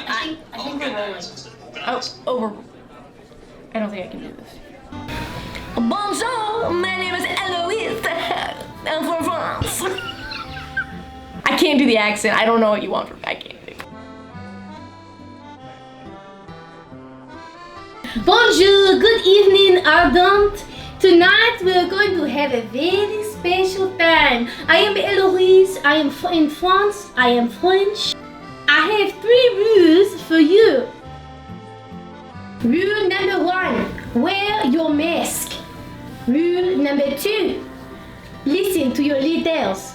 I think we're rolling. Oh, I don't think I can do this. Bonjour, my name is Eloise. I'm from France. I can't do the accent. I don't know what you want from me. I can't do it. Bonjour, good evening, Ardent. Tonight we're going to have a very special time. I am Eloise. I am in France. I am French. I have 3 rules for you. Rule number 1, wear your mask. Rule number 2, listen to your leaders.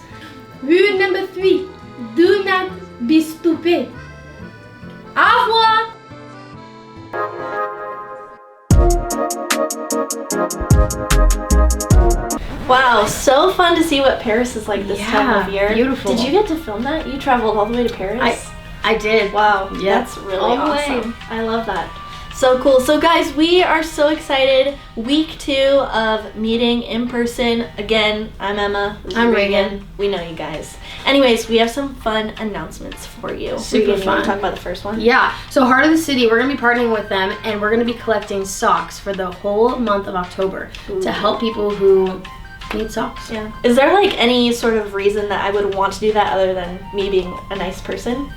Rule number 3, do not be stupid. Au revoir. Wow, so fun to see what Paris is like this time of year. Beautiful. Did you get to film that? You traveled all the way to Paris? I did. Wow, Yeah. that's really All the way. awesome. I love that. So cool. So guys, we are so excited. Week 2 of meeting in person. Again, I'm Emma. This is I'm Reagan. We know you guys. Anyways, we have some fun announcements for you. Super Reagan, you wanna fun. talk about the first one? Yeah, so Heart of the City, we're going to be partnering with them and we're going to be collecting socks for the whole month of October to help people who need socks. Yeah. Is there like any sort of reason that I would want to do that other than me being a nice person?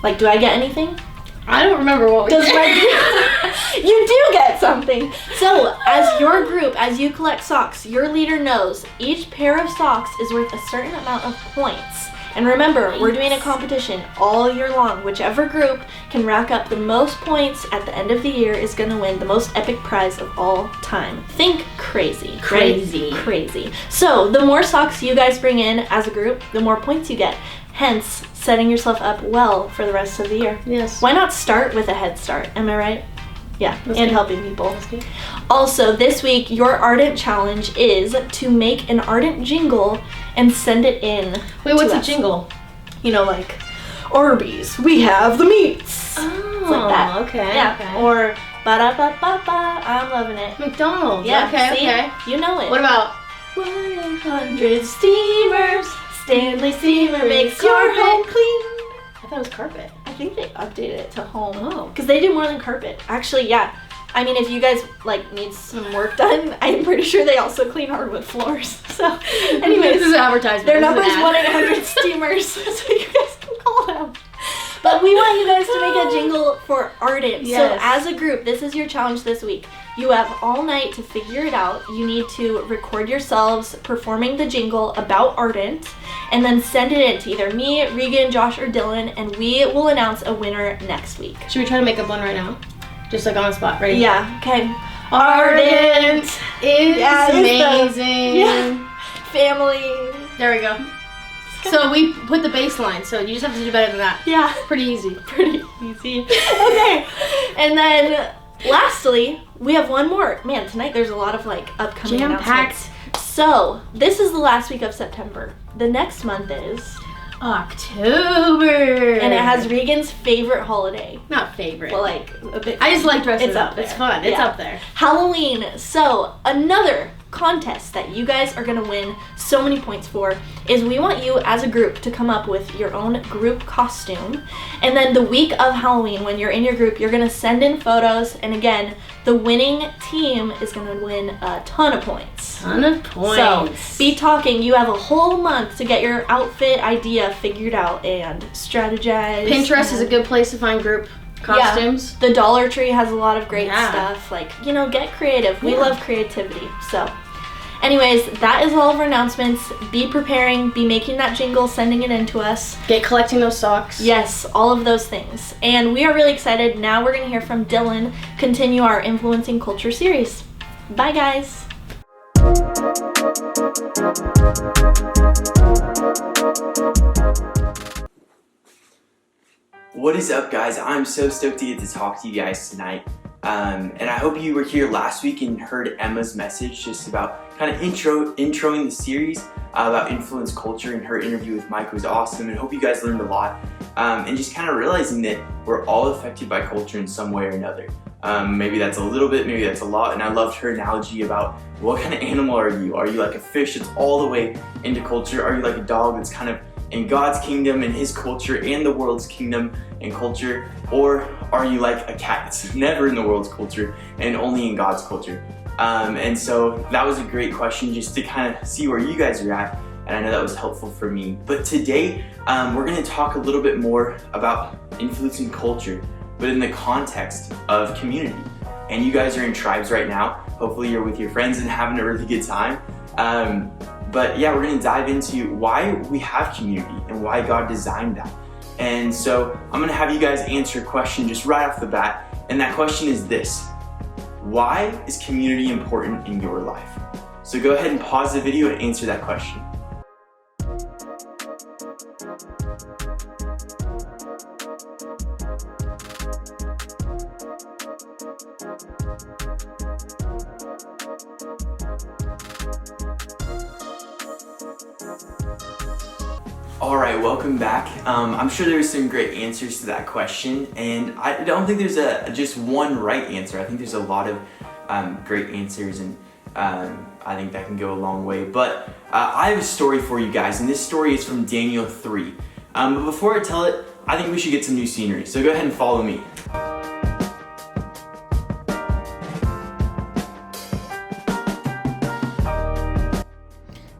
Like, do I get anything? I don't remember what we Does did. You do get something. So, as your group, as you collect socks, your leader knows each pair of socks is worth a certain amount of points. And remember, we're doing a competition all year long. Whichever group can rack up the most points at the end of the year is going to win the most epic prize of all time. Think crazy. Crazy. Right? Crazy. So, the more socks you guys bring in as a group, the more points you get. Hence, setting yourself up well for the rest of the year. Yes. Why not start with a head start? Am I right? Yeah, That's and good. helping people. That's good. Also, this week, your Ardent challenge is to make an Ardent jingle and send it in. Wait, what's to a us. jingle? You know, like, Arby's, we have the meats. Oh, It's like that. okay. Yeah, okay. or ba-da-ba-ba-ba, I'm loving it. McDonald's. Yeah, okay, see? okay. You know it. What about 100 steamers, Stanley Steamer makes your carpet. home clean. I thought it was carpet. I think they updated it to home. Oh. Because they do more than carpet. Actually, yeah. I mean, if you guys like need some work done, I'm pretty sure they also clean hardwood floors. So, anyways, This is an advertisement. their This is number an is ad. 1-800 steamers, so you guys can call them. But we want you guys to make a jingle for Ardent. Yes. So as a group, this is your challenge this week. You have all night to figure it out. You need to record yourselves performing the jingle about Ardent and then send it in to either me, Regan, Josh, or Dylan, and we will announce a winner next week. Should we try to make up one right now? Just like on the spot, ready? Yeah, okay. Ardent is Yeah, it is amazing. Yeah. Family. There we go. So we put the baseline, so you just have to do better than that. Yeah. Pretty easy. Pretty easy. Okay. And then lastly, we have one more. Man, tonight there's a lot of like upcoming Jam-packed. announcements. So, this is the last week of September. The next month is, October. and it has Regan's favorite holiday. Not favorite. Well, like a bit. I just like dressing It's up. up It's there. fun. It's Yeah. up there. Halloween. So, another contest that you guys are gonna win so many points for is we want you as a group to come up with your own group costume. And then the week of Halloween, when you're in your group, you're gonna send in photos. And again, the winning team is gonna win a ton of points. So be talking. You have a whole month to get your outfit idea figured out and strategize. Pinterest is a good place to find group costumes. Yeah. The Dollar Tree has a lot of great stuff. Like, get creative. We love creativity. So anyways, that is all of our announcements. Be preparing, be making that jingle, sending it in to us. Get collecting those socks. Yes, all of those things. And we are really excited. Now we're going to hear from Dylan, continue our Influencing Culture series. Bye, guys. What is up, guys? I'm so stoked to get to talk to you guys tonight. And I hope you were here last week and heard Emma's message just about kind of introing the series about influence culture, and her interview with Mike was awesome, and hope you guys learned a lot. And just kind of realizing that we're all affected by culture in some way or another. Maybe that's a little bit, maybe that's a lot. And I loved her analogy about what kind of animal are you? Are you like a fish that's all the way into culture? Are you like a dog that's kind of in God's kingdom and his culture and the world's kingdom and culture? Or are you like a cat that's never in the world's culture and only in God's culture? And so that was a great question just to kind of see where you guys are at, and I know that was helpful for me. But today we're going to talk a little bit more about influencing culture, but in the context of community. And you guys are in tribes right now. Hopefully you're with your friends and having a really good time. But yeah, we're going to dive into why we have community and why God designed that. And so I'm going to have you guys answer a question just right off the bat. And that question is this: why is community important in your life? So go ahead and pause the video and answer that question. All right, welcome back. I'm sure there were some great answers to that question, and I don't think there's just one right answer. I think there's a lot of great answers, and I think that can go a long way. But I have a story for you guys, and this story is from Daniel 3. But before I tell it, I think we should get some new scenery. So go ahead and follow me.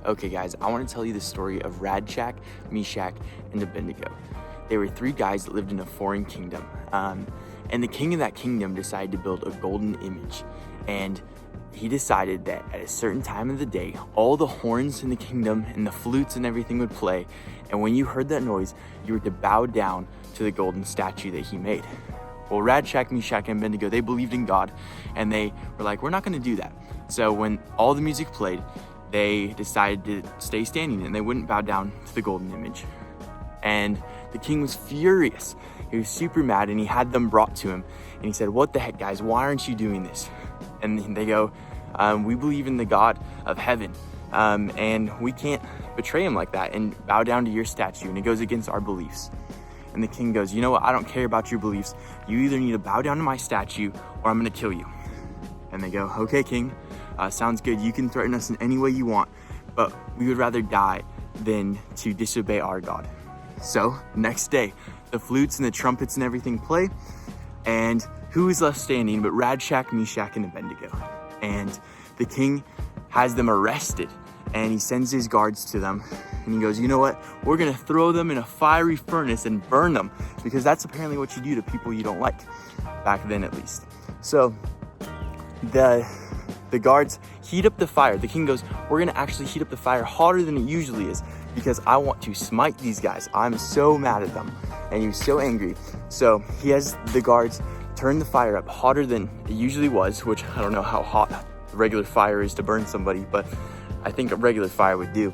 Okay guys, I want to tell you the story of Shadrach, Meshach, and Abednego. They were three guys that lived in a foreign kingdom. And the king of that kingdom decided to build a golden image. And he decided that at a certain time of the day, all the horns in the kingdom and the flutes and everything would play. And when you heard that noise, you were to bow down to the golden statue that he made. Well, Shadrach, Meshach, and Abednego, they believed in God, and they were like, we're not going to do that. So when all the music played, they decided to stay standing and they wouldn't bow down to the golden image. And the king was furious. He was super mad, and he had them brought to him. And he said, what the heck, guys? Why aren't you doing this? And they go, we believe in the God of heaven, and we can't betray him like that and bow down to your statue, and it goes against our beliefs. And the king goes, you know what? I don't care about your beliefs. You either need to bow down to my statue or I'm going to kill you. And they go, okay, king. Sounds good. You can threaten us in any way you want, but we would rather die than to disobey our God. So next day, the flutes and the trumpets and everything play, and who is left standing but Shadrach, Meshach, and Abednego? And the king has them arrested, and he sends his guards to them, and he goes, you know what? We're gonna throw them in a fiery furnace and burn them, because that's apparently what you do to people you don't like, back then at least. So the guards heat up the fire. The king goes, we're gonna actually heat up the fire hotter than it usually is, because I want to smite these guys. I'm so mad at them. And he was so angry. So he has the guards turn the fire up hotter than it usually was, which I don't know how hot a regular fire is to burn somebody, but I think a regular fire would do.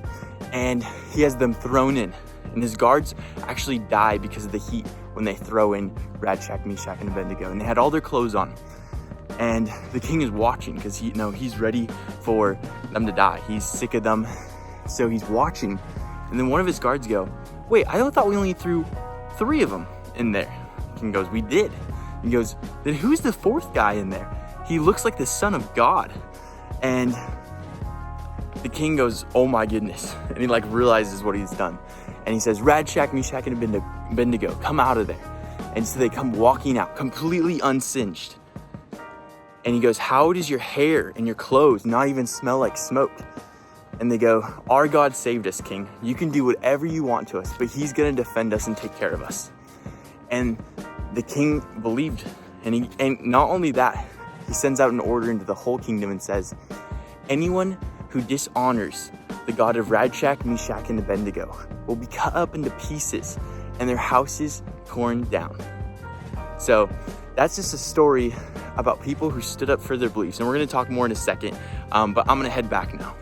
And he has them thrown in. And his guards actually die because of the heat when they throw in Shadrach, Meshach, and Abednego. And they had all their clothes on. And the king is watching because he's ready for them to die. He's sick of them. So he's watching. And then one of his guards go, wait, I thought we only threw 3 of them in there. The king goes, we did. He goes, then who's the 4th guy in there? He looks like the son of God. And the king goes, oh my goodness. And he like realizes what he's done. And he says, Radshak, Meshach, and Abednego, come out of there. And so they come walking out, completely unsinged. And he goes, how does your hair and your clothes not even smell like smoke? And they go, our God saved us, king. You can do whatever you want to us, but he's gonna defend us and take care of us. And the king believed. And not only that, he sends out an order into the whole kingdom and says, anyone who dishonors the God of Radshak, Meshach, and Abednego will be cut up into pieces and their houses torn down. So that's just a story about people who stood up for their beliefs. And we're gonna talk more in a second, but I'm gonna head back now.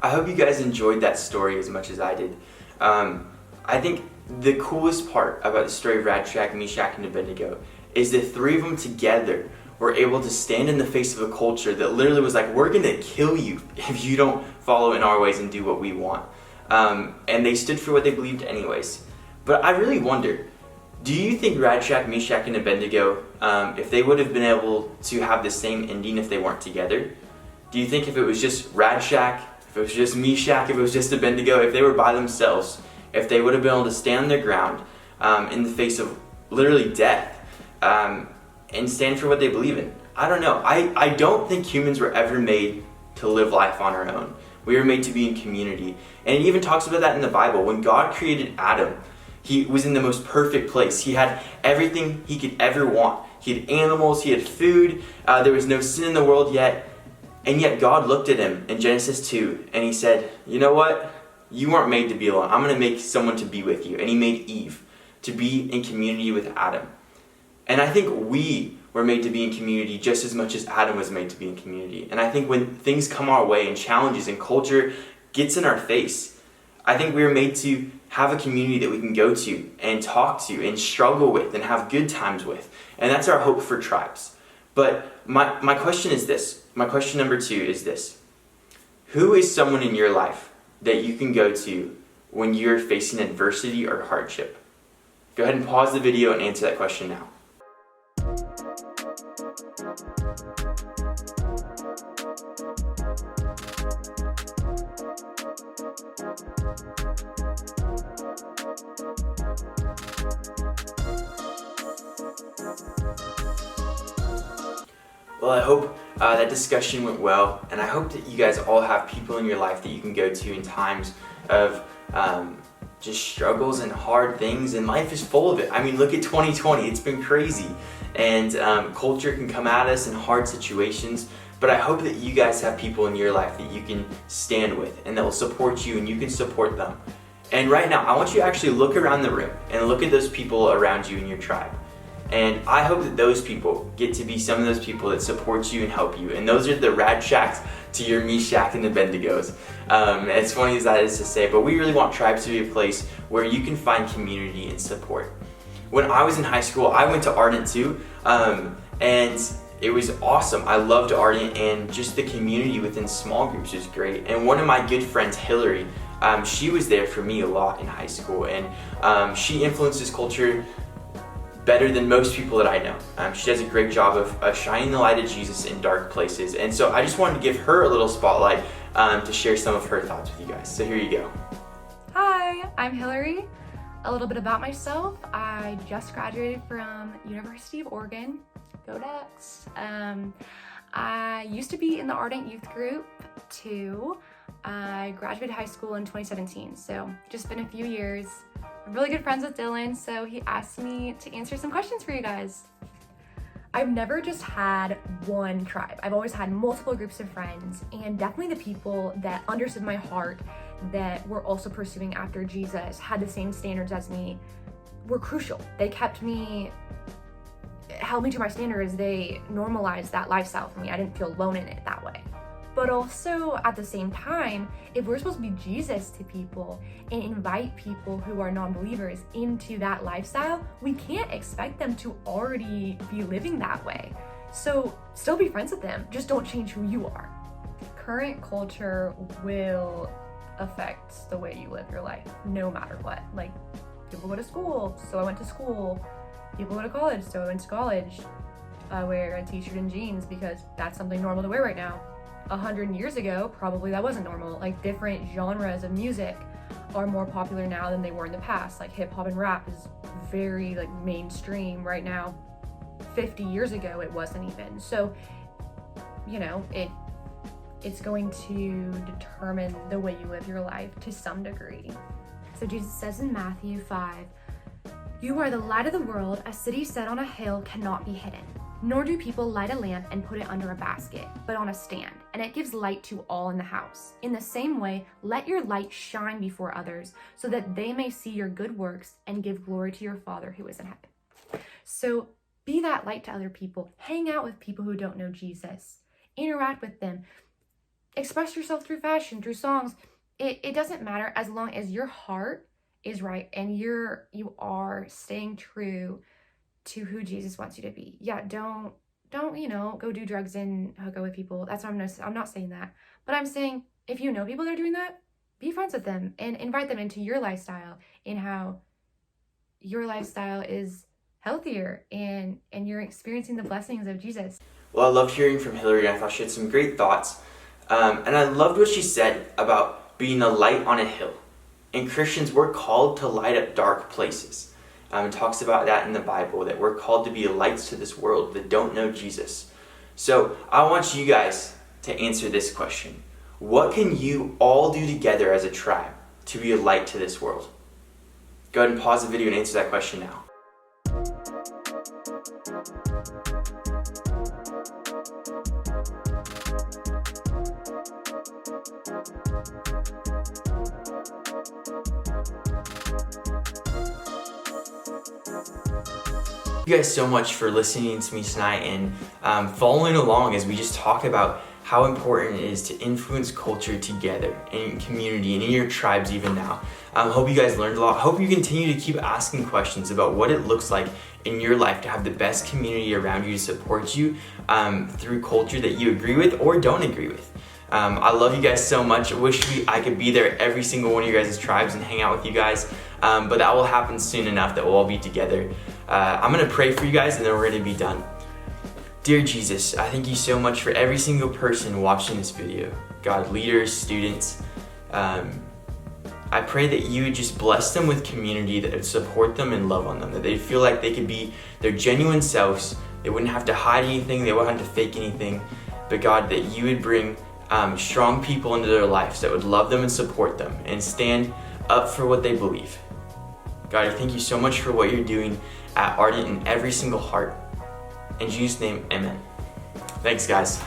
I hope you guys enjoyed that story as much as I did. I think the coolest part about the story of Radshak, Meshach, and Abednego is the three of them together were able to stand in the face of a culture that literally was like, we're gonna kill you if you don't follow in our ways and do what we want. And they stood for what they believed anyways. But I really wonder, do you think Radshak, Meshach, and Abednego, if they would have been able to have the same ending if they weren't together? Do you think if it was just Radshak, if it was just Meshach, if it was just Abednego, if they were by themselves, if they would have been able to stand their ground in the face of literally death and stand for what they believe in? I don't know. I don't think humans were ever made to live life on our own. We were made to be in community. And it even talks about that in the Bible. When God created Adam, he was in the most perfect place. He had everything he could ever want. He had animals, he had food, there was no sin in the world yet. And yet God looked at him in Genesis 2 and he said, you know what? You weren't made to be alone. I'm gonna make someone to be with you. And he made Eve to be in community with Adam. And I think we were made to be in community just as much as Adam was made to be in community. And I think when things come our way and challenges and culture gets in our face, I think we were made to have a community that we can go to and talk to and struggle with and have good times with. And that's our hope for tribes. But my question is this. My question number 2 is this. Who is someone in your life that you can go to when you're facing adversity or hardship? Go ahead and pause the video and answer that question now. Well, I hope that discussion went well, and I hope that you guys all have people in your life that you can go to in times of just struggles and hard things, and life is full of it. I mean, look at 2020, it's been crazy, and culture can come at us in hard situations, but I hope that you guys have people in your life that you can stand with and that will support you and you can support them. And right now, I want you to actually look around the room and look at those people around you in your tribe. And I hope that those people get to be some of those people that support you and help you. And those are the Radshaks to your Meshach and Abednegos. As funny as that is to say, but we really want tribes to be a place where you can find community and support. When I was in high school, I went to Ardent too, and it was awesome. I loved Ardent, and just the community within small groups was great. And one of my good friends, Hillary, she was there for me a lot in high school, and she influences culture better than most people that I know. She does a great job of shining the light of Jesus in dark places. And so I just wanted to give her a little spotlight to share some of her thoughts with you guys. So here you go. Hi, I'm Hillary. A little bit about myself. I just graduated from University of Oregon. Go Ducks. I used to be in the Ardent Youth Group too. I graduated high school in 2017, so just been a few years. I'm really good friends with Dylan, so he asked me to answer some questions for you guys. I've never just had one tribe. I've always had multiple groups of friends, and definitely the people that understood my heart, that were also pursuing after Jesus, had the same standards as me, were crucial. They held me to my standards. They normalized that lifestyle for me. I didn't feel alone in it that way. But also at the same time, if we're supposed to be Jesus to people and invite people who are non-believers into that lifestyle, we can't expect them to already be living that way. So still be friends with them, just don't change who you are. Current culture will affect the way you live your life, no matter what. Like, people go to school, so I went to school. People go to college, so I went to college. I wear a t-shirt and jeans because that's something normal to wear right now. 100 years ago, probably that wasn't normal. Like different genres of music are more popular now than they were in the past. Like hip hop and rap is very like mainstream right now. 50 years ago, it wasn't even. So, you know, it's going to determine the way you live your life to some degree. So Jesus says in Matthew 5, "You are the light of the world. A city set on a hill cannot be hidden. Nor do people light a lamp and put it under a basket, but on a stand, and it gives light to all in the house. In the same way, let your light shine before others, so that they may see your good works and give glory to your Father who is in heaven." So be that light to other people. Hang out with people who don't know Jesus. Interact with them. Express yourself through fashion, through songs. It doesn't matter as long as your heart is right and you are staying true to who Jesus wants you to be. Yeah, don't go do drugs and hook up with people. That's what I'm not saying that. But I'm saying if you know people that are doing that, be friends with them and invite them into your lifestyle, in how your lifestyle is healthier and you're experiencing the blessings of Jesus. Well, I loved hearing from Hillary. I thought she had some great thoughts. And I loved what she said about being a light on a hill. And Christians, we're called to light up dark places. It talks about that in the Bible, that we're called to be lights to this world that don't know Jesus. So I want you guys to answer this question. What can you all do together as a tribe to be a light to this world? Go ahead and pause the video and answer that question now. Thank you guys so much for listening to me tonight and following along as we just talk about how important it is to influence culture together in community and in your tribes even now. Hope you guys learned a lot. Hope you continue to keep asking questions about what it looks like in your life to have the best community around you to support you through culture that you agree with or don't agree with. I love you guys so much. I wish I could be there every single one of your guys' tribes and hang out with you guys, but that will happen soon enough that we'll all be together. I'm gonna pray for you guys and then we're gonna be done. Dear Jesus, I thank you so much for every single person watching this video. God, leaders, students, I pray that you would just bless them with community that would support them and love on them, that they'd feel like they could be their genuine selves. They wouldn't have to hide anything, they wouldn't have to fake anything, but God, that you would bring strong people into their lives that would love them and support them and stand up for what they believe. God, I thank you so much for what you're doing at Ardent in every single heart. In Jesus' name, amen. Thanks, guys.